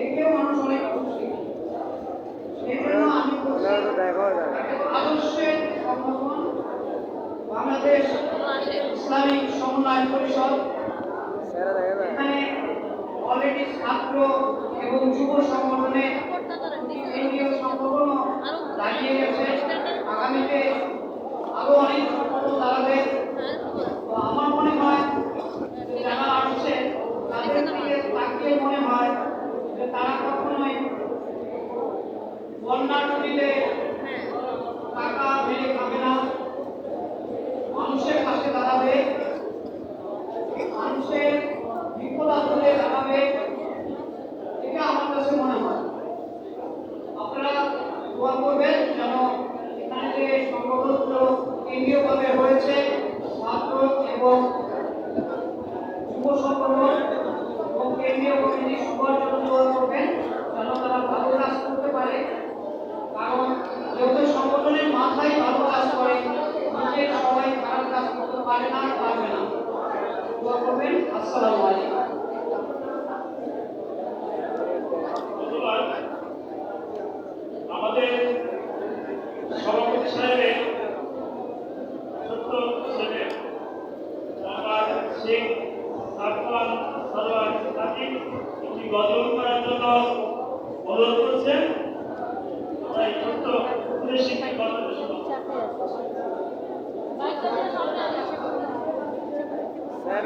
দেখেও মানুষ অনেক খুশি। সেই জন্য আমি আদর্শের সংগঠন বাংলাদেশ ইসলামিক সমন্বয় পরিষদ, এখানে অলরেডি ছাত্র এবং যুব সংগঠনে কেন্দ্রীয় সংগঠনও দাঁড়িয়ে গেছে। আগামীতে আরো অনেক সংগঠন দাঁড়াবে। তো আমার মনে হয় যারা আসছে তাদের দিকে তাকিয়ে মনে হয় যে তারা কখনোই বন্যা নদীতে টাকা মেরে খাবে না, মানুষের পাশে দাঁড়াবে, মানুষের বিপদ আপদে দাঁড়াবে। এটা আমার কাছে মনে হয়। আপনারা দোয়া করবেন যেন এখানে যে সংগঠনগুলো কেন্দ্রীয়ভাবে হয়েছে ছাত্র এবং যুব সংগঠন এবং কেন্দ্রীয় কমিটি সবার জন্য দোয়া করবেন যেন তারা ভালো কাজ করতে পারে। কারণ যেহেতু সংগঠনের মাথায় ভালো কাজ করে, নিজের সবাই খারাপ কাজ করতে পারে না, পারবে না। দোয়া করবেন। আসসালামু আলাইকুম। আমাদের সভাপতি সাহেবের ছোট্ট ছেলে আমার শেখ সাফওয়ান সরোয়ার তাকে একটি গজল করার জন্য অনুরোধ করছেন। আমরা এই ছোট্ট শিক্ষিত গজলটা শুনব। স্যার